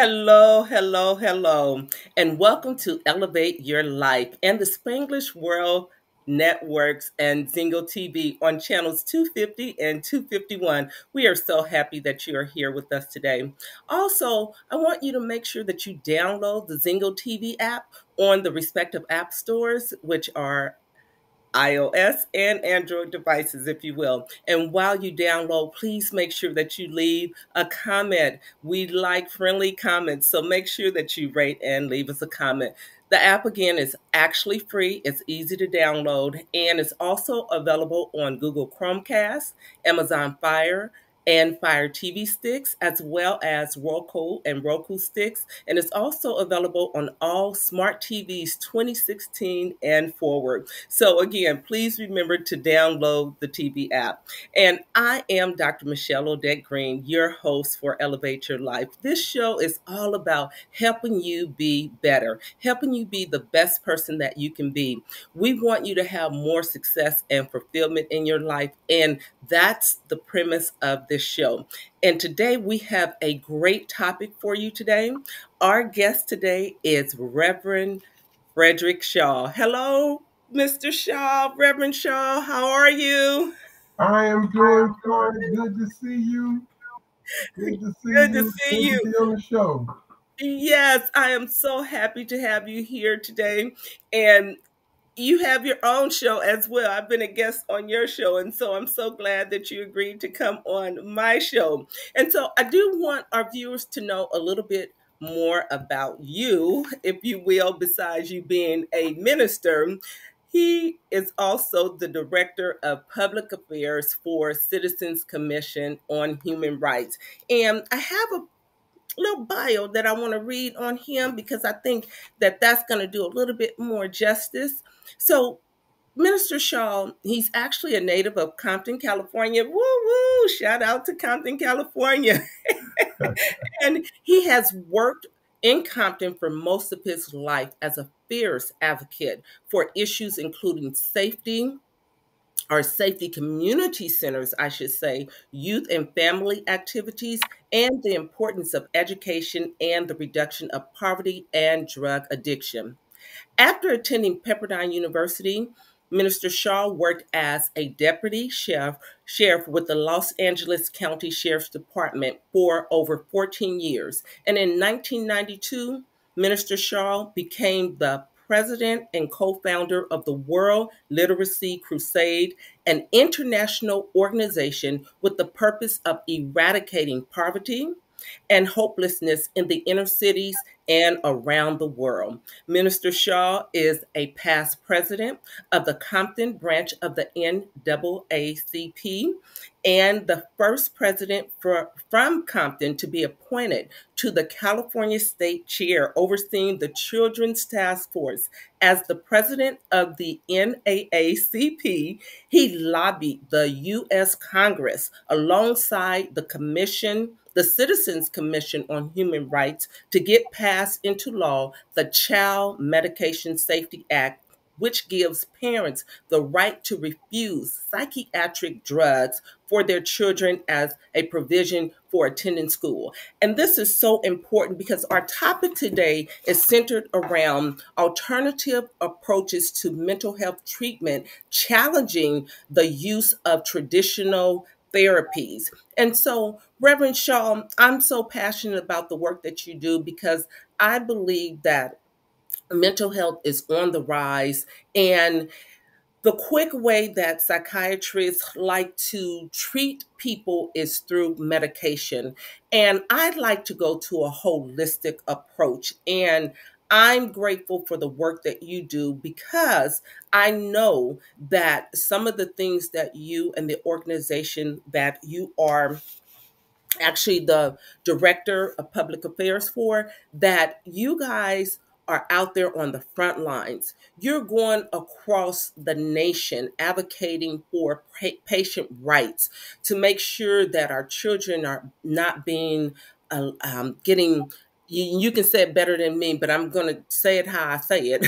Hello, hello, hello, and welcome to Elevate Your Life and the Spanglish World Networks and Zingo TV on channels 250 and 251. We are so happy that you are here with us today. Also, I want you to make sure that you download the Zingo TV app on the respective app stores, which are iOS and Android devices, if you will. And while you download, please make sure that you leave a comment. We like friendly comments, so make sure that you rate and leave us a comment. The app, again, is actually free. It's easy to download, and it's also available on Google Chromecast, Amazon Fire, and Fire TV sticks, as well as Roku and Roku sticks. And it's also available on all smart TVs 2016 and forward. So again, please remember to download the TV app. And I am Dr. Michelle Odette Green, your host for Elevate Your Life. This show is all about helping you be better, helping you be the best person that you can be. We want you to have more success and fulfillment in your life, and that's the premise of this show. And today we have a great topic for you today. Our guest today is Reverend Frederick Shaw. Hello, Mr. Shaw, Reverend Shaw, how are you? I am doing fine. Good to see you. Good to see Good to you. see Good to you. be on the show. Yes, I am so happy to have you here today. And you have your own show as well. I've been a guest on your show, and so I'm so glad that you agreed to come on my show. And so I do want our viewers to know a little bit more about you, if you will, besides you being a minister. He is also the Director of Public Affairs for Citizens Commission on Human Rights. And I have a little bio that I want to read on him because I think that that's going to do a little bit more justice. So, Minister Shaw, he's actually a native of Compton, California. Woo woo! Shout out to Compton, California. And he has worked in Compton for most of his life as a fierce advocate for issues including safety, or safety community centers, I should say, youth and family activities, and the importance of education and the reduction of poverty and drug addiction. After attending Pepperdine University, Minister Shaw worked as a deputy sheriff with the Los Angeles County Sheriff's Department for over 14 years. And in 1992, Minister Shaw became the president and co-founder of the World Literacy Crusade, an international organization with the purpose of eradicating poverty and hopelessness in the inner cities and around the world. Minister Shaw is a past president of the Compton branch of the NAACP and the first president from Compton to be appointed to the California State Chair overseeing the Children's Task Force. As the president of the NAACP, he lobbied the U.S. Congress alongside the Citizens Commission on Human Rights, to get passed into law the Child Medication Safety Act, which gives parents the right to refuse psychiatric drugs for their children as a provision for attending school. And this is so important because our topic today is centered around alternative approaches to mental health treatment, challenging the use of traditional therapies. And so, Reverend Shaw, I'm so passionate about the work that you do because I believe that mental health is on the rise, and the quick way that psychiatrists like to treat people is through medication. And I'd like to go to a holistic approach. And I'm grateful for the work that you do because I know that some of the things that you and the organization that you are actually the director of public affairs for, that you guys are out there on the front lines. You're going across the nation advocating for patient rights to make sure that our children are not being getting. You can say it better than me, but I'm going to say it how I say it.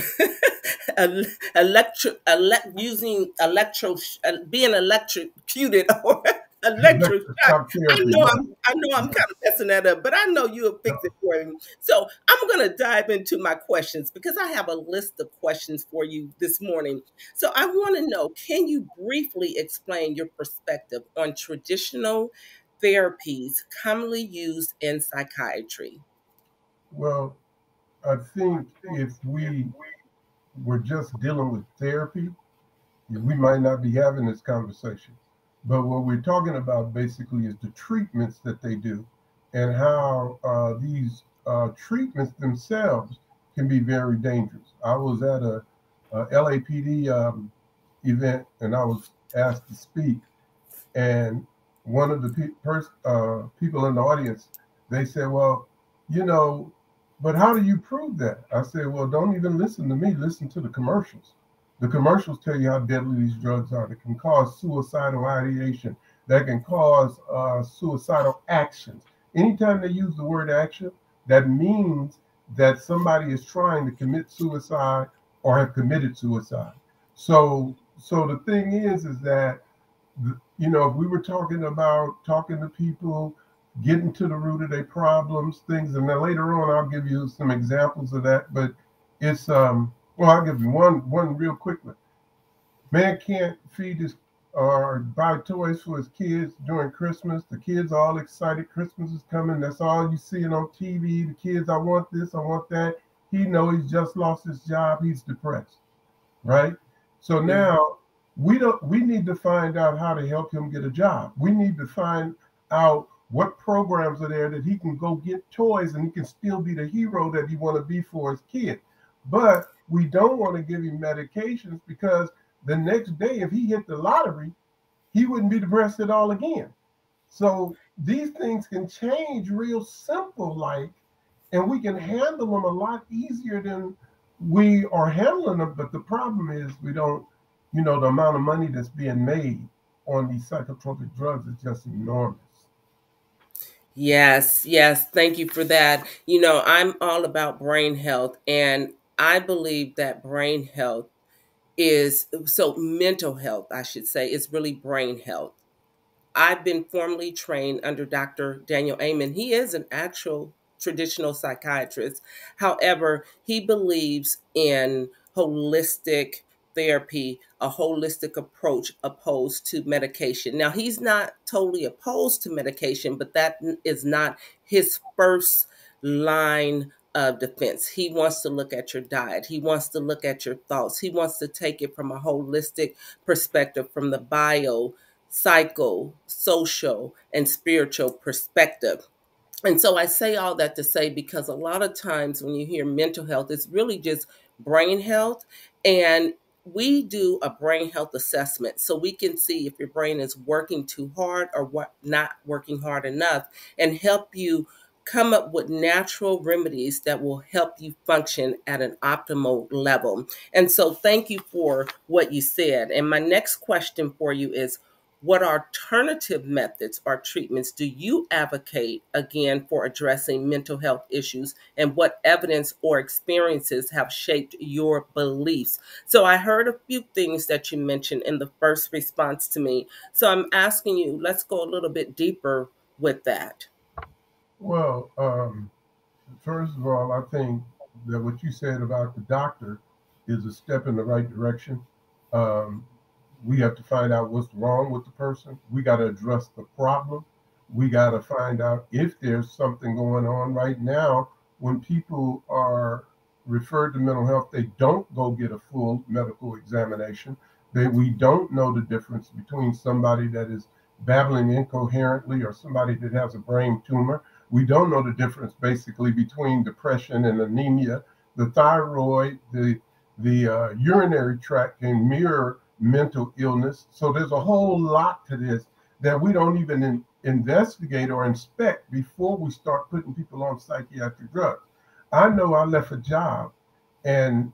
Being electrocuted Electroshock. Electroshock therapy. Right. I know I'm kind of messing that up, but I know you'll fix it for me. So I'm gonna dive into my questions because I have a list of questions for you this morning. So I want to know, can you briefly explain your perspective on traditional therapies commonly used in psychiatry? Well, I think if we were just dealing with therapy, we might not be having this conversation. But what we're talking about basically is the treatments that they do and how these treatments themselves can be very dangerous. I was at a LAPD event and I was asked to speak, and one of the people in the audience, they said, well, you know, but how do you prove that? I said, well, don't even listen to me. Listen to the commercials. The commercials tell you how deadly these drugs are. They can cause suicidal ideation. That can cause suicidal actions. Anytime they use the word action, that means that somebody is trying to commit suicide or have committed suicide. So the thing is that, you know, if we were talking about talking to people, getting to the root of their problems, things, and then later on I'll give you some examples of that. But it's well, I'll give you one real quick one. Man can't feed his or buy toys for his kids during Christmas. The kids are all excited. Christmas is coming. That's all you see on TV. The kids, I want this, I want that. He knows he's just lost his job. He's depressed, right? So now we need to find out how to help him get a job. We need to find out what programs are there that he can go get toys and he can still be the hero that he want to be for his kid. But we don't want to give him medications because the next day, if he hit the lottery, he wouldn't be depressed at all again. So these things can change real simple, like, and we can handle them a lot easier than we are handling them. But the problem is we don't, you know, the amount of money that's being made on these psychotropic drugs is just enormous. Yes, yes. Thank you for that. You know, I'm all about brain health, and I believe that brain health is so mental health, I should say, is really brain health. I've been formally trained under Dr. Daniel Amen. He is an actual traditional psychiatrist. However, he believes in holistic therapy, a holistic approach opposed to medication. Now, he's not totally opposed to medication, but that is not his first line of defense. He wants to look at your diet. He wants to look at your thoughts. He wants to take it from a holistic perspective, from the bio, psycho, social, and spiritual perspective. And so I say all that to say because a lot of times when you hear mental health, it's really just brain health. And we do a brain health assessment so we can see if your brain is working too hard or what not working hard enough, and help you come up with natural remedies that will help you function at an optimal level. And so thank you for what you said. And my next question for you is, what alternative methods or treatments do you advocate, again, for addressing mental health issues, and what evidence or experiences have shaped your beliefs? So I heard a few things that you mentioned in the first response to me. So I'm asking you, let's go a little bit deeper with that. Well, first of all, I think that what you said about the doctor is a step in the right direction. Um, we have to find out what's wrong with the person. We got to address the problem. We got to find out if there's something going on right now. When people are referred to mental health, they don't go get a full medical examination. We don't know the difference between somebody that is babbling incoherently or somebody that has a brain tumor. We don't know the difference basically between depression and anemia. The thyroid, the urinary tract can mirror mental illness. So there's a whole lot to this that we don't even investigate or inspect before we start putting people on psychiatric drugs. I know I left a job, and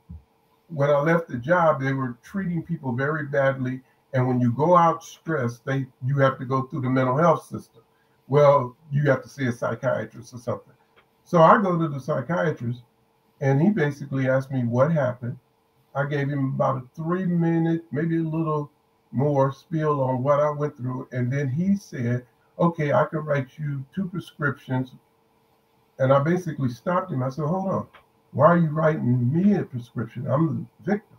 when I left the job, they were treating people very badly. And when you go out stressed, you have to go through the mental health system. Well, you have to see a psychiatrist or something. So I go to the psychiatrist, and he basically asked me what happened. I gave him about a 3 minute, maybe a little more spiel on what I went through. And then he said, okay, I can write you 2 prescriptions. And I basically stopped him. I said, hold on. Why are you writing me a prescription? I'm the victim.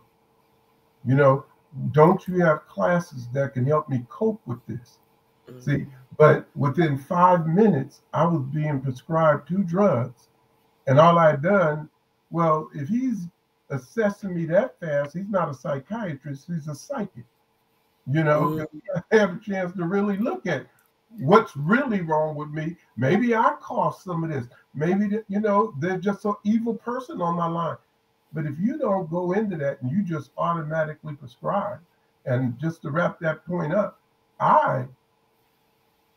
You know, don't you have classes that can help me cope with this? See, but within 5 minutes, I was being prescribed 2 drugs. And all I had done, well, if he's assessing me that fast, he's not a psychiatrist, he's a psychic. You know, I have a chance to really look at what's really wrong with me. Maybe I caused some of this. Maybe, you know, there's just an evil person on my line. But if you don't go into that and you just automatically prescribe, and just to wrap that point up, I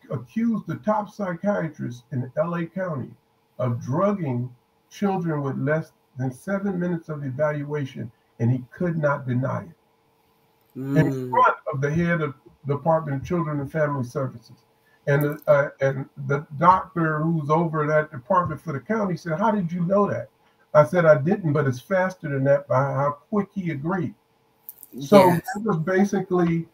accused the top psychiatrist in LA County of drugging children with less than 7 minutes of evaluation, and he could not deny it. In front of the head of the Department of Children and Family Services. And the doctor who's over that department for the county said, how did you know that? I said, I didn't, but it's faster than that by how quick he agreed. So yes. It was basically,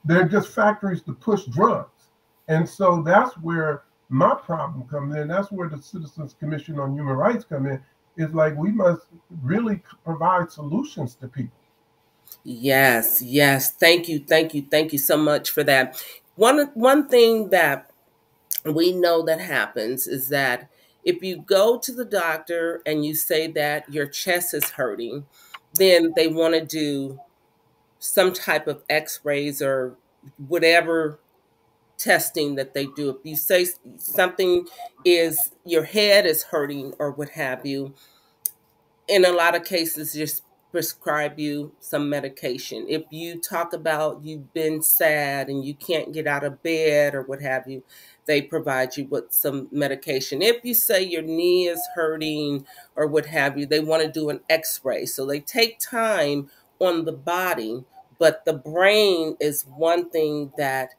they're just factories to push drugs. And so that's where my problem comes in. That's where the Citizens Commission on Human Rights come in. It's like, we must really provide solutions to people. Yes, yes. Thank you so much for that. One thing that we know that happens is that if you go to the doctor and you say that your chest is hurting, then they want to do some type of x-rays or whatever testing that they do. If you say something is your head is hurting or what have you, in a lot of cases, just prescribe you some medication. If you talk about you've been sad and you can't get out of bed or what have you, they provide you with some medication. If you say your knee is hurting or what have you, they want to do an x-ray. So they take time on the body, but the brain is one thing that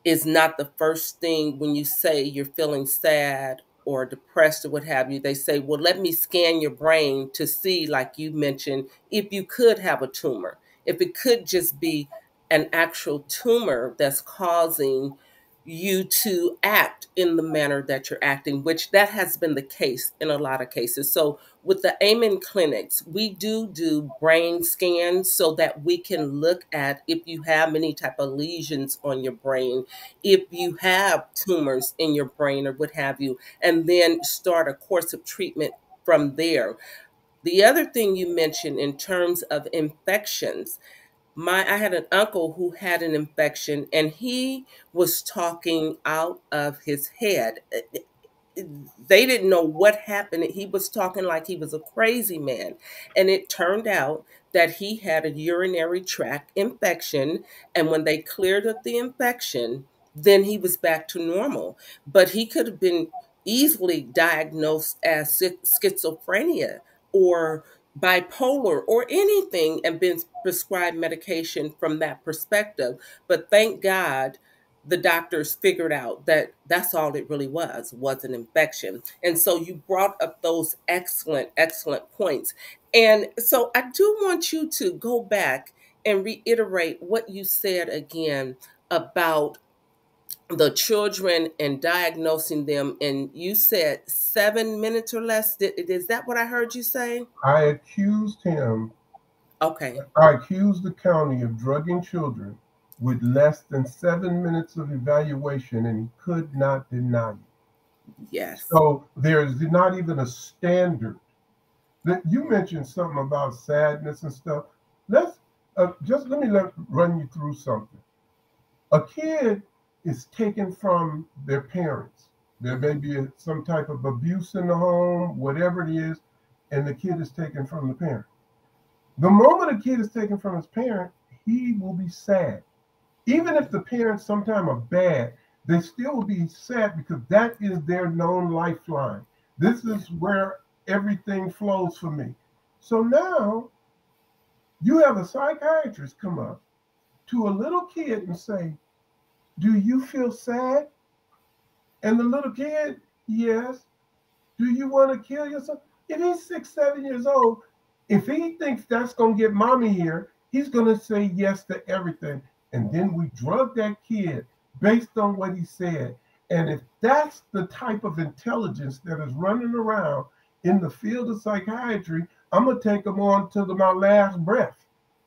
is not the first thing when you say you're feeling sad or depressed or what have you. They say, well, let me scan your brain to see, like you mentioned, if you could have a tumor, if it could just be an actual tumor that's causing you to act in the manner that you're acting, which that has been the case in a lot of cases. So with the Amen clinics, we do brain scans so that we can look at if you have any type of lesions on your brain, if you have tumors in your brain or what have you, and then start a course of treatment from there. The other thing you mentioned in terms of infections, I had an uncle who had an infection and he was talking out of his head. They didn't know what happened. He was talking like he was a crazy man. And it turned out that he had a urinary tract infection. And when they cleared up the infection, then he was back to normal. But he could have been easily diagnosed as schizophrenia or bipolar or anything and been prescribed medication from that perspective. But thank God the doctors figured out that that's all it really was an infection. And so you brought up those excellent points. And so I do want you to go back and reiterate what you said again about the children and diagnosing them. And you said 7 minutes or less. Is that what I heard you say? I accused him. Okay. I accused the county of drugging children with less than 7 minutes of evaluation, and he could not deny it. Yes. So there's not even a standard. That you mentioned something about sadness and stuff. Let me run you through something. A kid is taken from their parents. There may be some type of abuse in the home, whatever it is, and the kid is taken from the parent. The moment a kid is taken from his parent, he will be sad. Even if the parents sometimes are bad, they still will be sad because that is their known lifeline. This is where everything flows for me. So now you have a psychiatrist come up to a little kid and say, do you feel sad? And the little kid, yes. Do you want to kill yourself? If he's 6, 7 years old, if he thinks that's going to get mommy here, He's going to say yes to everything. And then we drug that kid based on what he said. And if that's the type of intelligence that is running around in the field of psychiatry, I'm going to take them on to my last breath,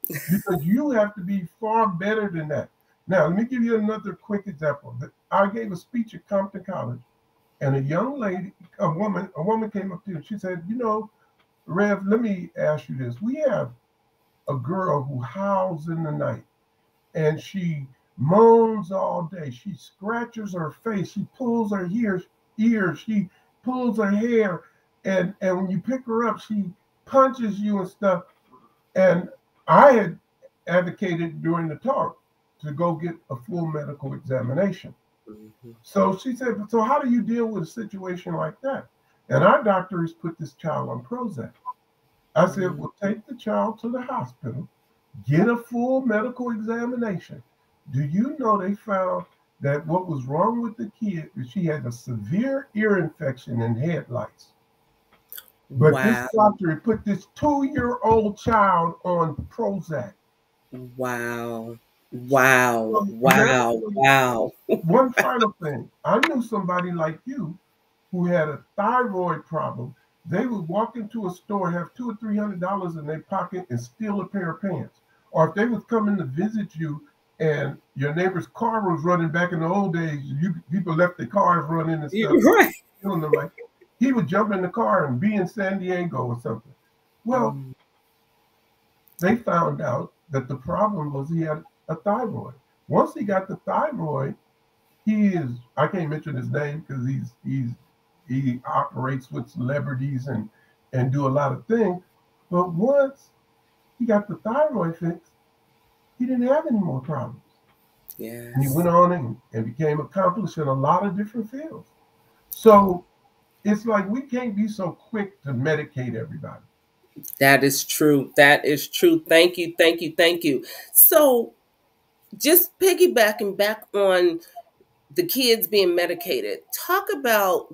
because you have to be far better than that. Now, let me give you another quick example. I gave a speech at Compton College, and a young lady, a woman came up to me and she said, Rev, let me ask you this. We have a girl who howls in the night, and she moans all day. She scratches her face. She pulls her ears. She pulls her hair. And when you pick her up, she punches you and stuff. And I had advocated during the talk to go get a full medical examination. Mm-hmm. So she said, so how do you deal with a situation like that? And our doctor has put this child on Prozac. I said, well, take the child to the hospital, get a full medical examination. Do you know they found that what was wrong with the kid is she had a severe ear infection and head lice. But wow. This doctor put this 2-year-old child on Prozac. Wow. Wow. Wow. Wow. One final thing. I knew somebody like you who had a thyroid problem. They would walk into a store, have $200 or $300 in their pocket, and steal a pair of pants. Or if they was coming to visit you and your neighbor's car was running, back in the old days, people left their cars running and stuff. Right. Like, he would jump in the car and be in San Diego or something. Well, they found out that the problem was he had a thyroid. Once he got the thyroid, I can't mention his name because he operates with celebrities and do a lot of things. But once he got the thyroid fixed, he didn't have any more problems. Yes. And he went on and became accomplished in a lot of different fields. So it's like we can't be so quick to medicate everybody. That is true. That is true. Thank you. Thank you. Thank you. So just piggybacking back on the kids being medicated, talk about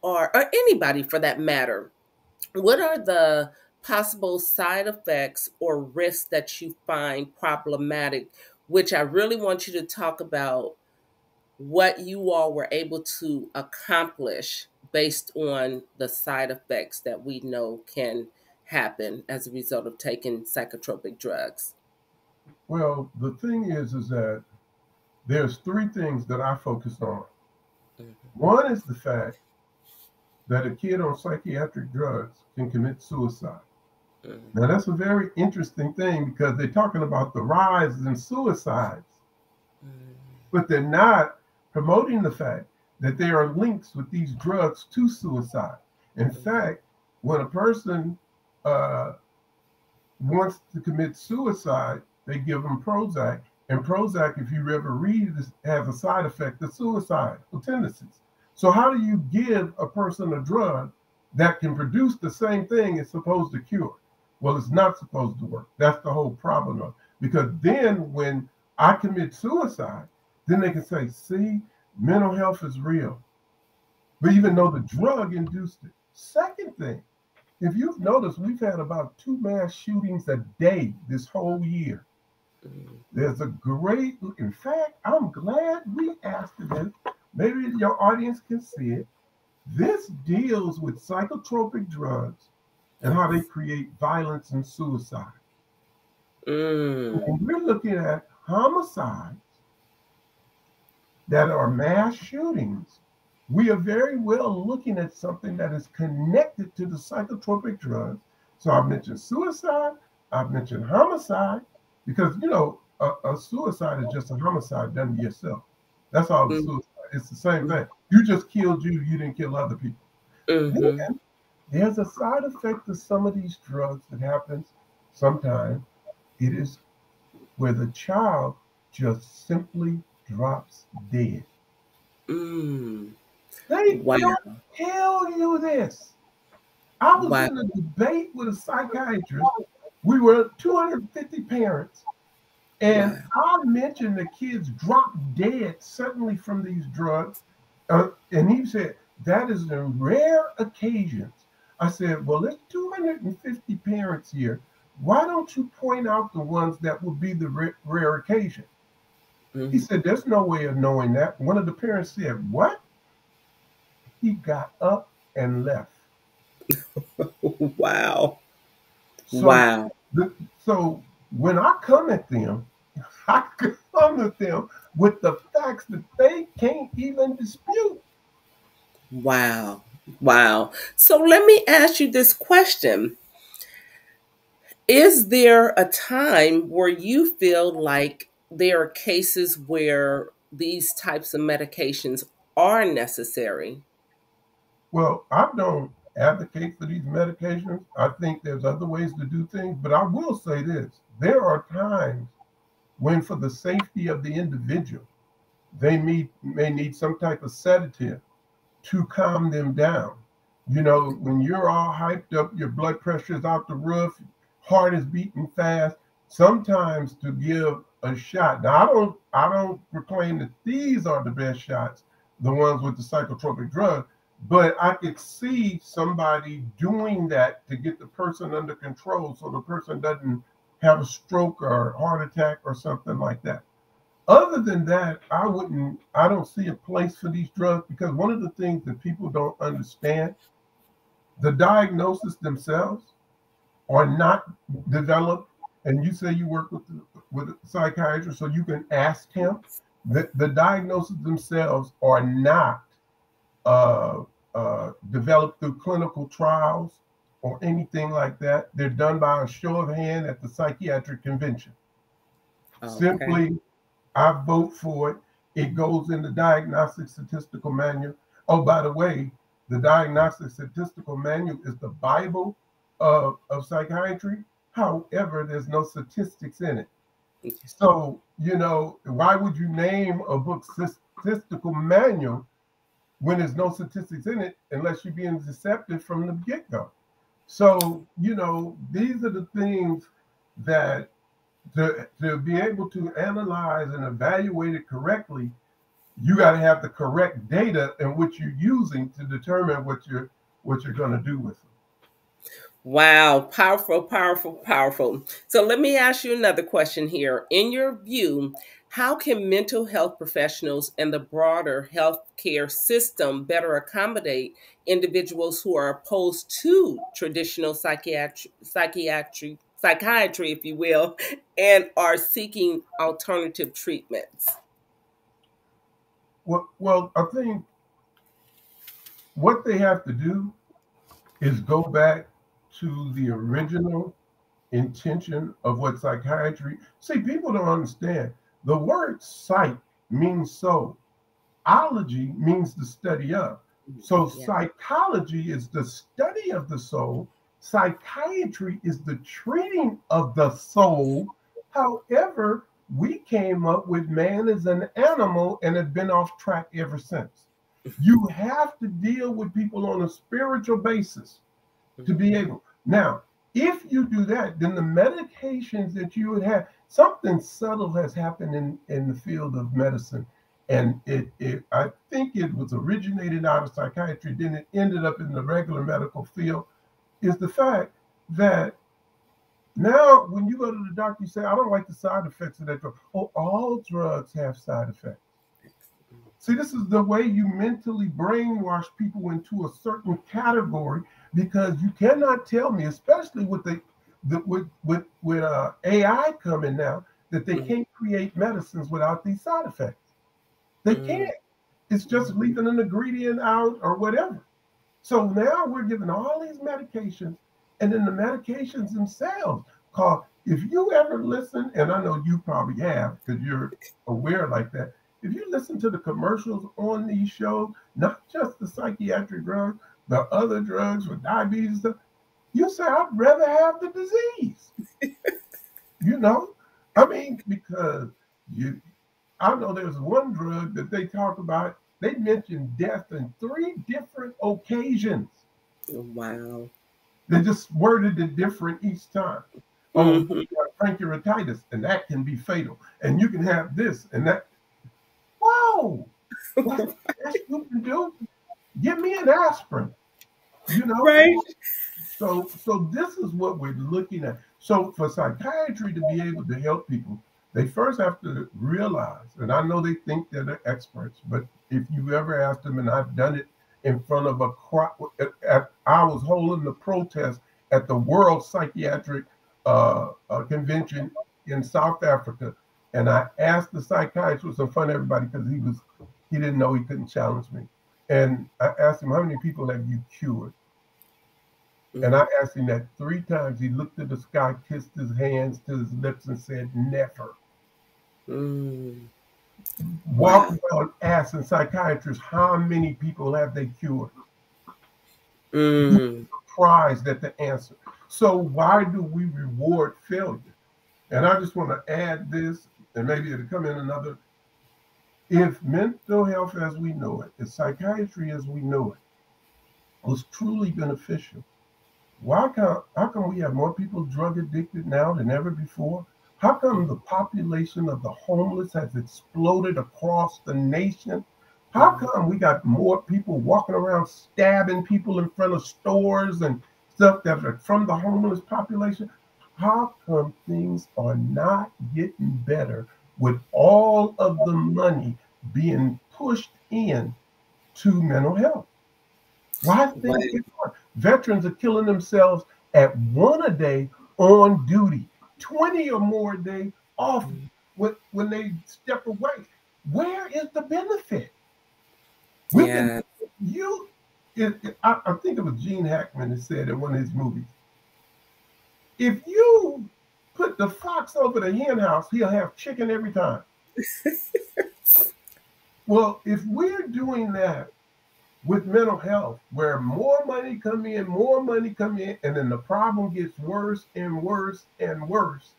or anybody for that matter, what are the possible side effects or risks that you find problematic, which I really want you to talk about what you all were able to accomplish based on the side effects that we know can happen as a result of taking psychotropic drugs. Well, the thing is that there's 3 things that I focus on. Mm-hmm. One is the fact that a kid on psychiatric drugs can commit suicide. Mm-hmm. Now, that's a very interesting thing because they're talking about the rise in suicides, but they're not promoting the fact that there are links with these drugs to suicide. In fact, when a person wants to commit suicide, they give them Prozac. And Prozac, if you ever read, has a side effect of suicidal tendencies. So how do you give a person a drug that can produce the same thing it's supposed to cure? Well, it's not supposed to work. That's the whole problem of it. Because then when I commit suicide, then they can say, see, mental health is real. But even though the drug induced it. Second thing, if you've noticed, we've had about 2 mass shootings a day this whole year. There's a great, in fact, I'm glad we asked this. Maybe your audience can see it. This deals with psychotropic drugs and how they create violence and suicide. And we're looking at homicides that are mass shootings. We are very well looking at something that is connected to the psychotropic drugs. So I've mentioned suicide, I've mentioned homicide, because, a suicide is just a homicide done to yourself. That's all suicide. It's the same thing. You just killed you didn't kill other people. Then there's a side effect of some of these drugs that happens sometimes. It is where the child just simply drops dead. They don't tell you this. I was in a debate with a psychiatrist. We were 250 parents. And I mentioned the kids drop dead suddenly from these drugs. And he said, that is in rare occasions. I said, well, there's 250 parents here. why don't you point out the ones that would be the rare occasion? He said, there's no way of knowing that. One of the parents said, what? He got up and left. Wow. So, Wow. so when I come at them, I come at them with the facts that they can't even dispute. Wow. Wow. So let me ask you this question. Is there a time where you feel like there are cases where these types of medications are necessary? Well, I don't advocate for these medications. I think there's other ways to do things, but I will say this. There are times when, for the safety of the individual, they may need some type of sedative to calm them down. You know, when you're all hyped up, your blood pressure is out the roof, heart is beating fast, sometimes to give a shot. Now, I don't proclaim that these are the best shots, the ones with the psychotropic drug, but I could see somebody doing that to get the person under control so the person doesn't have a stroke or heart attack or something like that. Other than that, I don't see a place for these drugs, because one of the things that people don't understand, the diagnosis themselves are not developed. And you say you work with a psychiatrist, so you can ask him. The diagnoses themselves are not developed through clinical trials or anything like that. They're done by a show of hand at the psychiatric convention. Okay. Simply, I vote for it. It goes in the diagnostic statistical manual. Oh, by the way, the diagnostic statistical manual is the Bible of psychiatry. However, there's no statistics in it. So, you know, why would you name a book statistical manual when there's no statistics in it, unless you're being deceptive from the get-go? So, you know, these are the things that to be able to analyze and evaluate it correctly, you got to have the correct data in which you're using to determine what you're going to do with them. Wow, powerful, powerful, powerful. So let me ask you another question here. In your view, how can mental health professionals and the broader healthcare system better accommodate individuals who are opposed to traditional psychiatry, if you will, and are seeking alternative treatments? Well, I think what they have to do is go back to the original intention of what psychiatry. See, people don't understand. The word psych means soul. Ology means the study of. So psychology is the study of the soul. Psychiatry is the treating of the soul. However, we came up with man as an animal and have been off track ever since. You have to deal with people on a spiritual basis to be able. Now, if you do that, then the medications that you would have, something subtle has happened in the field of medicine. And I think it was originated out of psychiatry, then it ended up in the regular medical field, is the fact that now when you go to the doctor, you say, I don't like the side effects of that drug. Oh, all drugs have side effects. See, this is the way you mentally brainwash people into a certain category, because you cannot tell me, especially with with AI coming now, that they can't create medicines without these side effects. They can't. It's just leaving an ingredient out or whatever. So now we're giving all these medications, and then the medications themselves. Cause if you ever listen, and I know you probably have because you're aware like that, if you listen to the commercials on these shows, not just the psychiatric drugs, the other drugs for diabetes and stuff, you say, I'd rather have the disease. You know? I mean, because I know there's one drug that they talk about, they mention death in 3 different occasions. Wow. They just worded it different each time. Oh, you got pancreatitis, and that can be fatal. And you can have this and that. Whoa! What's that you can do? Give me an aspirin. You know? Right. So this is what we're looking at. So for psychiatry to be able to help people, they first have to realize, and I know they think that they're experts, but if you ever ask them, and I've done it in front of a crowd, I was holding the protest at the World Psychiatric Convention in South Africa, and I asked the psychiatrist, it was in front of everybody because he didn't know he couldn't challenge me. And I asked him, how many people have you cured? And I asked him that 3 times. He looked at the sky, kissed his hands to his lips, and said, never. Walk around asking psychiatrists, how many people have they cured? Surprised at the answer. So why do we reward failure? And I just want to add this, and maybe it'll come in another. If mental health as we know it, if psychiatry as we know it, was truly beneficial, how come we have more people drug addicted now than ever before? How come the population of the homeless has exploded across the nation? How come we got more people walking around stabbing people in front of stores and stuff that are from the homeless population? How come things are not getting better with all of the money being pushed in to mental health? Why things get hard? Veterans are killing themselves at 1 a day on duty, 20 or more a day off when they step away. Where is the benefit? I think it was Gene Hackman that said in one of his movies, if you put the fox over the hen house, he'll have chicken every time. Well, if we're doing that with mental health, where more money come in, and then the problem gets worse and worse and worse,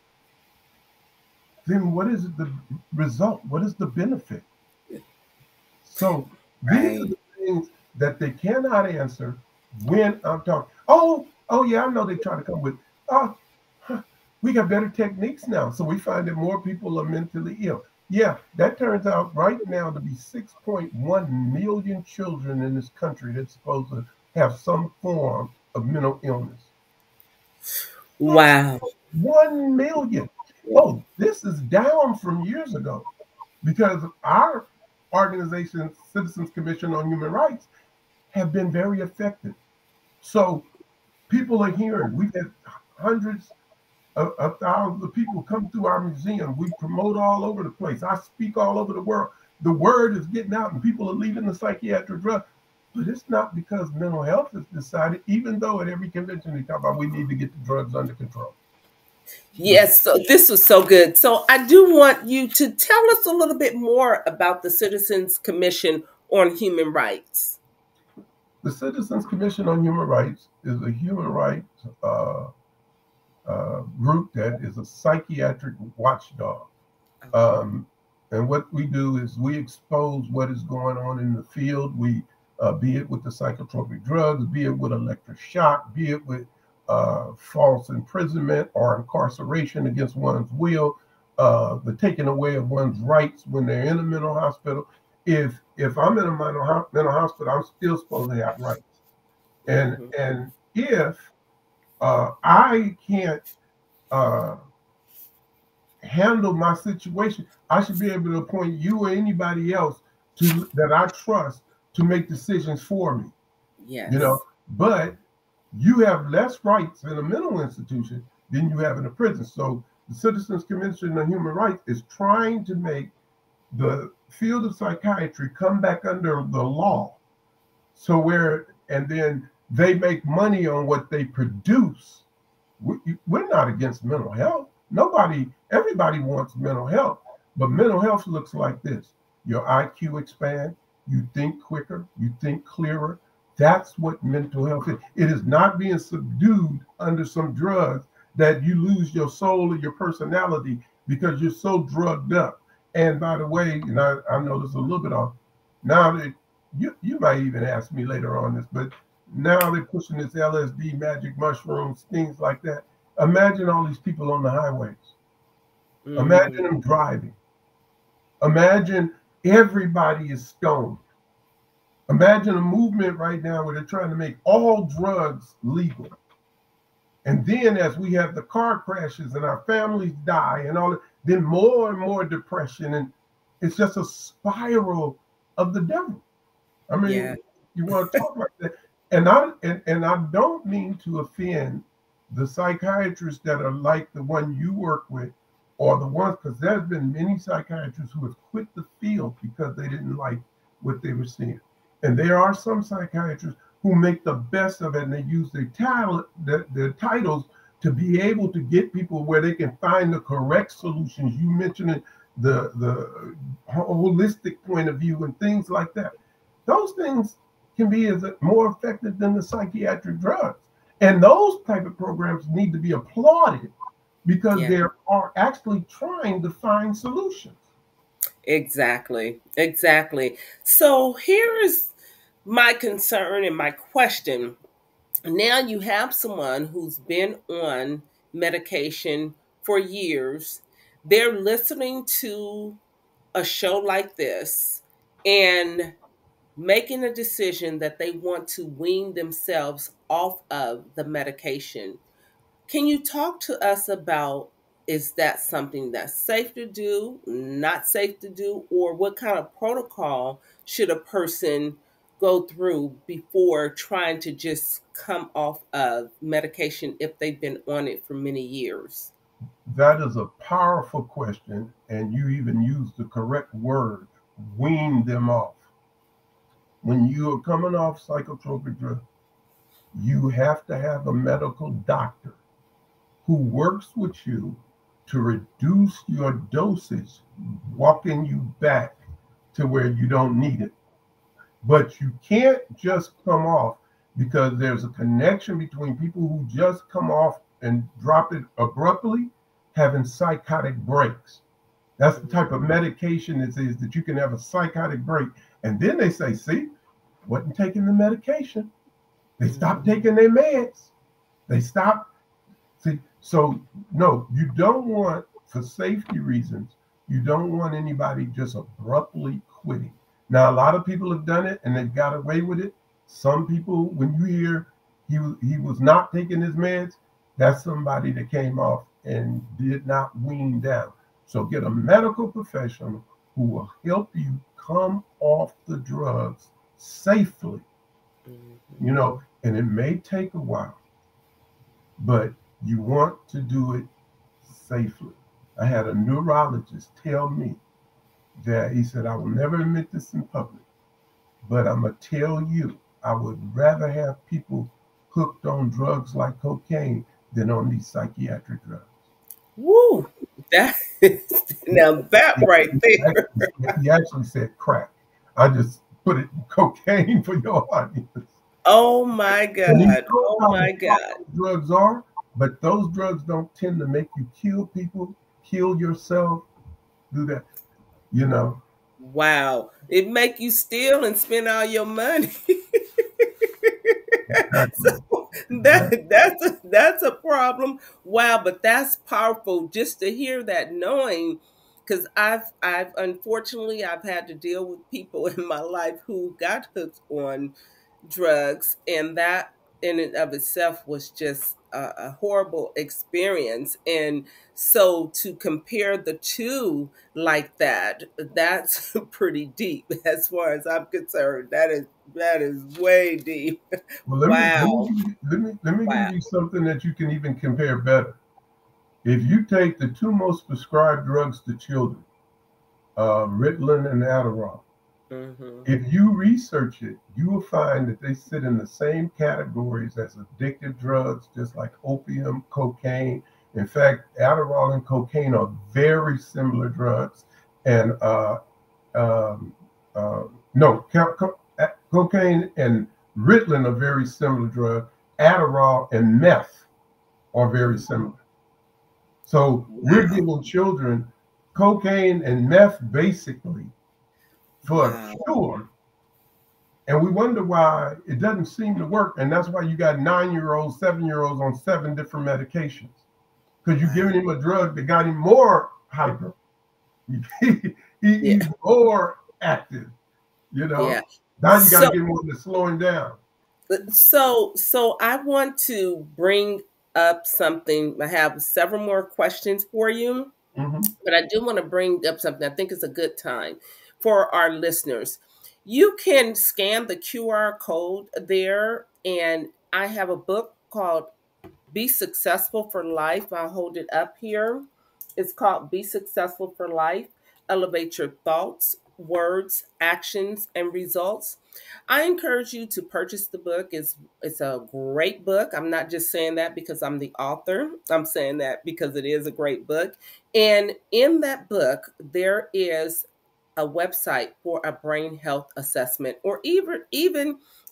then what is the result? What is the benefit? So these are the things that they cannot answer when I'm talking. Oh yeah, I know they try to come with, we got better techniques now. So we find that more people are mentally ill. Yeah, that turns out right now to be 6.1 million children in this country that's supposed to have some form of mental illness. Wow. 1 million. Oh, this is down from years ago because our organization, Citizens Commission on Human Rights, have been very effective. So people are hearing. We've had hundreds of thousands of people come through our museum. We promote all over the place. I speak all over the world. The word is getting out and people are leaving the psychiatric drug. But it's not because mental health has decided, even though at every convention they talk about we need to get the drugs under control. Yes, so this was so good. So I do want you to tell us a little bit more about the Citizens Commission on Human Rights. The Citizens Commission on Human Rights is a human rights group that is a psychiatric watchdog. And what we do is we expose what is going on in the field. We, be it with the psychotropic drugs, be it with electric shock, be it with false imprisonment or incarceration against one's will, the taking away of one's rights when they're in a mental hospital. If I'm in a mental hospital, I'm still supposed to have rights. And if I can't handle my situation, I should be able to appoint you or anybody else that I trust to make decisions for me. Yes. You know, but you have less rights in a mental institution than you have in a prison. So the Citizens Commission on Human Rights is trying to make the field of psychiatry come back under the law. So and then they make money on what they produce. We're not against mental health. Everybody wants mental health, but mental health looks like this. Your IQ expands, you think quicker, you think clearer. That's what mental health is. It is not being subdued under some drugs that you lose your soul or your personality because you're so drugged up. And by the way, and I know this a little bit off, now that you might even ask me later on this, but now they're pushing this LSD, magic mushrooms, things like that. Imagine all these people on the highways. Imagine them driving. Imagine everybody is stoned. Imagine a movement right now where they're trying to make all drugs legal. And then as we have the car crashes and our families die and all, then more and more depression. And it's just a spiral of the devil. I mean, Yeah. you want to talk like that. And I don't mean to offend the psychiatrists that are like the one you work with, or the ones, because there's been many psychiatrists who have quit the field because they didn't like what they were seeing. And there are some psychiatrists who make the best of it, and they use their titles to be able to get people where they can find the correct solutions. You mentioned the holistic point of view and things like that. Those things can be more effective than the psychiatric drugs. And those type of programs need to be applauded because they are actually trying to find solutions. Exactly. Exactly. So here's my concern and my question. Now you have someone who's been on medication for years. They're listening to a show like this and making a decision that they want to wean themselves off of the medication. Can you talk to us about, is that something that's safe to do, not safe to do, or what kind of protocol should a person go through before trying to just come off of medication if they've been on it for many years? That is a powerful question, and you even used the correct word, wean them off. When you are coming off psychotropic drugs, you have to have a medical doctor who works with you to reduce your dosage, walking you back to where you don't need it. But you can't just come off, because there's a connection between people who just come off and drop it abruptly having psychotic breaks. That's the type of medication it is, that you can have a psychotic break. And then they say, see, wasn't taking the medication. They stopped taking their meds. They stopped. See, so no, you don't want, for safety reasons, you don't want anybody just abruptly quitting. Now, a lot of people have done it and they've got away with it. Some people, when you hear he was not taking his meds, that's somebody that came off and did not wean down. So get a medical professional who will help you come off the drugs safely. You know, and it may take a while, but you want to do it safely. I had a neurologist tell me that he said, I will never admit this in public, but I'm going to tell you, I would rather have people hooked on drugs like cocaine than on these psychiatric drugs. Woo! That now that right there. He actually said crack. I just put it in cocaine for your audience. Oh my God. Oh my God. Drugs are, but those drugs don't tend to make you kill people, kill yourself, do that, you know. Wow. It make you steal and spend all your money. So that's a problem. Wow, but that's powerful just to hear that, knowing, because I've unfortunately I've had to deal with people in my life who got hooked on drugs, and that in and of itself was just a horrible experience. And so to compare the two like that, that's pretty deep as far as I'm concerned. That is way deep. Well, Wow. Let me give you something that you can even compare better. If you take the two most prescribed drugs to children, Ritalin and Adderall, if you research it, you will find that they sit in the same categories as addictive drugs, just like opium, cocaine. In fact, Adderall and cocaine are very similar drugs. And cocaine and Ritalin are very similar drugs. Adderall and meth are very similar. So we're giving children cocaine and meth basically for sure. And we wonder why it doesn't seem to work. And that's why you got 9-year-olds, 7-year-olds on 7 different medications. Because you're giving him a drug that got him more hyper. He's more active, you know. Yeah. Now you got to get one that's slowing down. So I want to bring up something. I have several more questions for you, but I do want to bring up something. I think it's a good time for our listeners. You can scan the QR code there, and I have a book called Be Successful for Life. I'll hold it up here. It's called Be Successful for Life. Elevate your thoughts, words, actions, and results. I encourage you to purchase the book. It's a great book. I'm not just saying that because I'm the author. I'm saying that because it is a great book. And in that book, there is a website for a brain health assessment, or even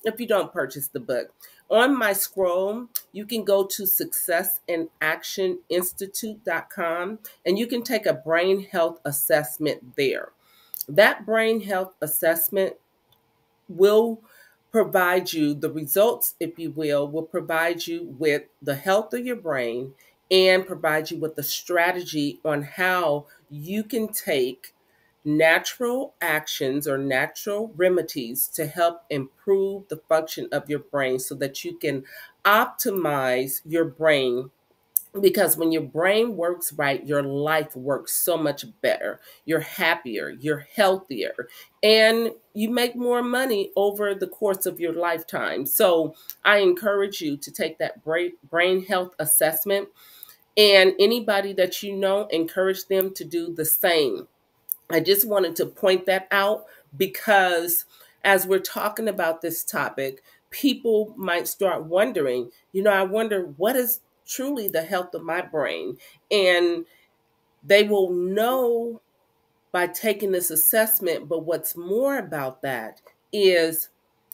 if you don't purchase the book. On my scroll, you can go to successinaction.institute.com and you can take a brain health assessment there. That brain health assessment will provide you the results, if you will provide you with the health of your brain and provide you with the strategy on how you can take natural actions or natural remedies to help improve the function of your brain so that you can optimize your brain, because when your brain works right, your life works so much better. You're happier, you're healthier, and you make more money over the course of your lifetime. So I encourage you to take that brain health assessment, and anybody that you know, encourage them to do the same. I just wanted to point that out because as we're talking about this topic, people might start wondering, I wonder what is truly the health of my brain. And they will know by taking this assessment. But what's more about that is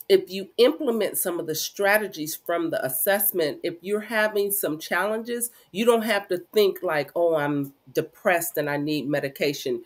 if you implement some of the strategies from the assessment, if you're having some challenges, you don't have to think like, oh, I'm depressed and I need medication.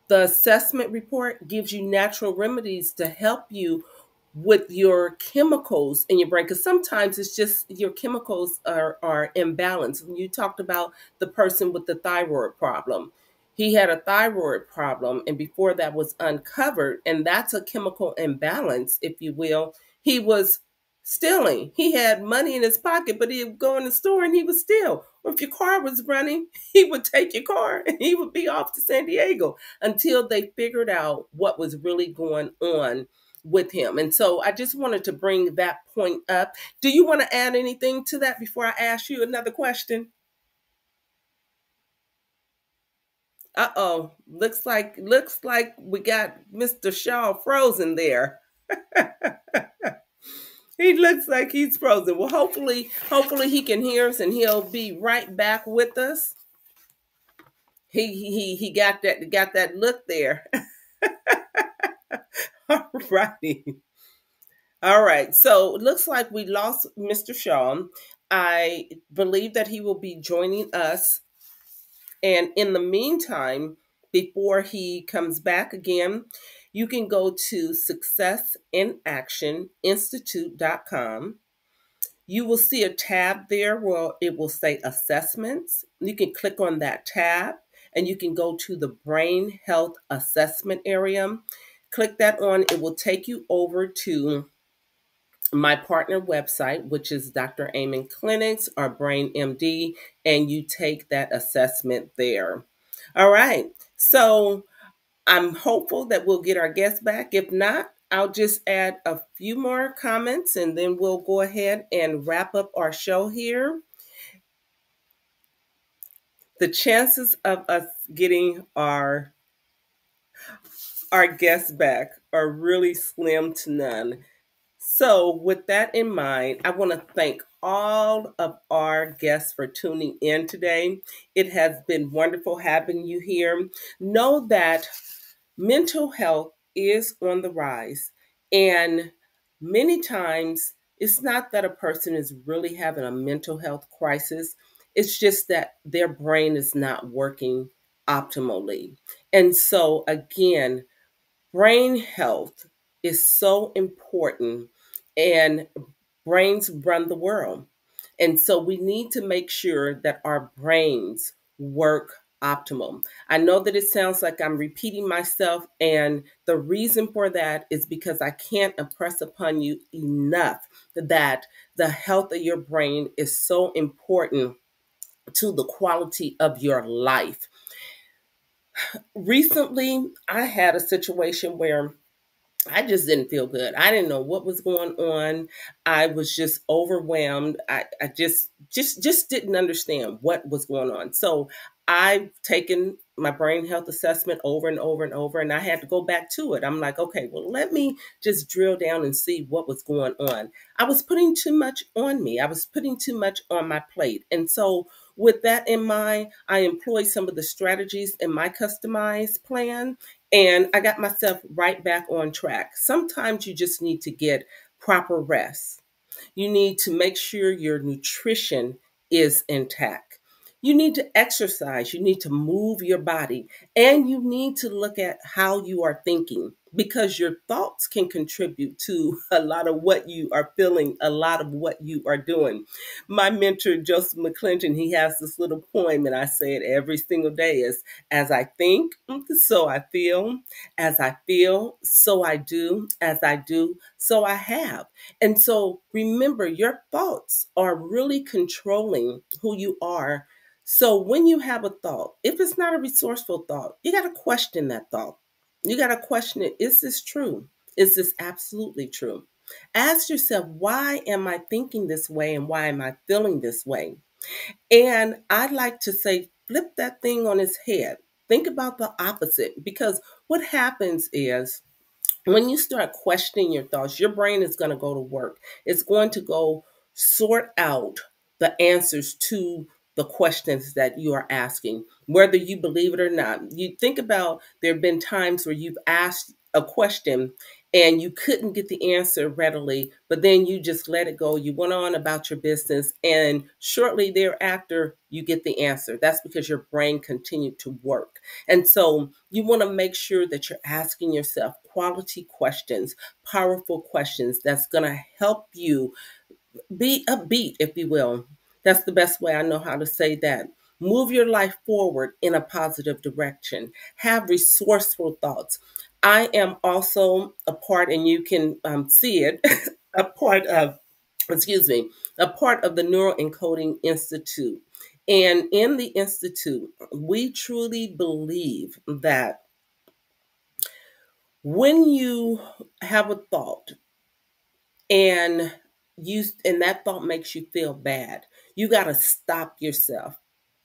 The assessment report gives you natural remedies to help you with your chemicals in your brain, because sometimes it's just your chemicals are imbalanced. When you talked about the person with the thyroid problem, he had a thyroid problem, and before that was uncovered, and that's a chemical imbalance, if you will. He was stealing. He had money in his pocket, but he would go in the store and he would steal. Or if your car was running, he would take your car and he would be off to San Diego until they figured out what was really going on with him. And so I just wanted to bring that point up. Do you want to add anything to that before I ask you another question? Uh-oh. Looks like we got Mr. Shaw frozen there. He looks like he's frozen. Well, hopefully he can hear us and he'll be right back with us. He got that look there. All righty. All right. So it looks like we lost Mr. Shaw. I believe that he will be joining us. And in the meantime, before he comes back again, you can go to successinaction.institute.com. You will see a tab there where it will say assessments. You can click on that tab and you can go to the brain health assessment area. Click that on. It will take you over to my partner website, which is Dr. Amen Clinics or Brain MD, and you take that assessment there. All right. So I'm hopeful that we'll get our guests back. If not, I'll just add a few more comments and then we'll go ahead and wrap up our show here. The chances of us getting our guests back are really slim to none. So with that in mind, I want to thank all of our guests for tuning in today. It has been wonderful having you here. Know that mental health is on the rise, and many times it's not that a person is really having a mental health crisis. It's just that their brain is not working optimally. And so again, brain health is so important, and brains run the world. And so we need to make sure that our brains work optimal. I know that it sounds like I'm repeating myself, and the reason for that is because I can't impress upon you enough that the health of your brain is so important to the quality of your life. Recently, I had a situation where I just didn't feel good. I didn't know what was going on. I was just overwhelmed. I just didn't understand what was going on. So I've taken my brain health assessment over and over and over, and I had to go back to it. I'm like, okay, well, let me just drill down and see what was going on. I was putting too much on me. I was putting too much on my plate. And so with that in mind, I employed some of the strategies in my customized plan, and I got myself right back on track. Sometimes you just need to get proper rest. You need to make sure your nutrition is intact. You need to exercise. You need to move your body. And you need to look at how you are thinking, because your thoughts can contribute to a lot of what you are feeling, a lot of what you are doing. My mentor, Joseph McClinton, he has this little poem, and I say it every single day, is as I think, so I feel, as I feel, so I do, as I do, so I have. And so remember, your thoughts are really controlling who you are. So when you have a thought, if it's not a resourceful thought, you got to question that thought. You got to question it. Is this true? Is this absolutely true? Ask yourself, why am I thinking this way and why am I feeling this way? And I'd like to say, flip that thing on its head. Think about the opposite, because what happens is, when you start questioning your thoughts, your brain is going to go to work. It's going to go sort out the answers to the questions that you are asking, whether you believe it or not. You think about, there have been times where you've asked a question and you couldn't get the answer readily, but then you just let it go. You went on about your business, and shortly thereafter, you get the answer. That's because your brain continued to work. And so you want to make sure that you're asking yourself quality questions, powerful questions that's going to help you be upbeat, if you will. That's the best way I know how to say that. Move your life forward in a positive direction. Have resourceful thoughts. I am also a part, and you can see it, a part of, excuse me, a part of the Neuroencoding Institute. And in the Institute, we truly believe that when you have a thought, and that thought makes you feel bad, you got to stop yourself.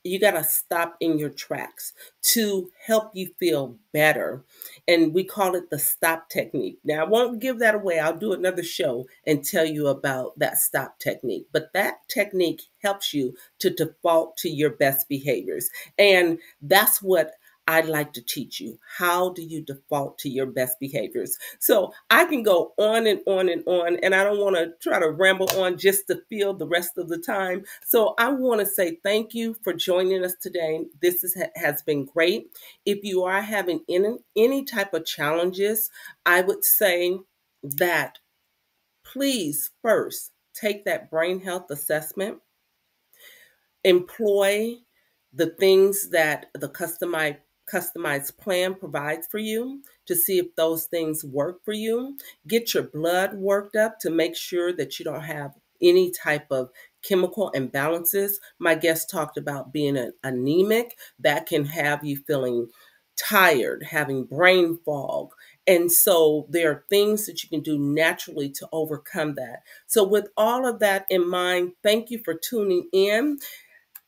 You got to stop in your tracks to help you feel better. And we call it the stop technique. Now, I won't give that away. I'll do another show and tell you about that stop technique. But that technique helps you to default to your best behaviors. And that's what I'd like to teach you. How do you default to your best behaviors? So I can go on and on and on, and I don't want to try to ramble on just to fill the rest of the time. So I want to say thank you for joining us today. Has been great. If you are having any type of challenges, I would say that please first take that brain health assessment, employ the things that the customized plan provides for you to see if those things work for you. Get your blood worked up to make sure that you don't have any type of chemical imbalances. My guest talked about being anemic. That can have you feeling tired, having brain fog. And so there are things that you can do naturally to overcome that. So with all of that in mind, thank you for tuning in.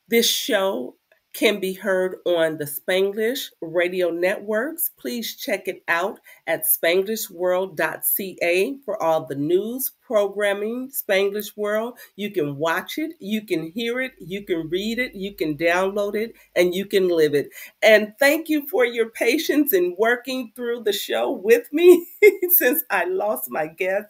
This show can be heard on the Spanglish radio networks. Please check it out at spanglishworld.ca for all the news, programming, Spanglish World. You can watch it, you can hear it, you can read it, you can download it, and you can live it. And thank you for your patience in working through the show with me since I lost my guest.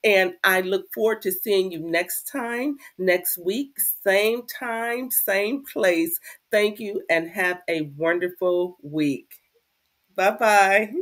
And I look forward to seeing you next time, next week, same time, same place. Thank you and have a wonderful week. Bye-bye.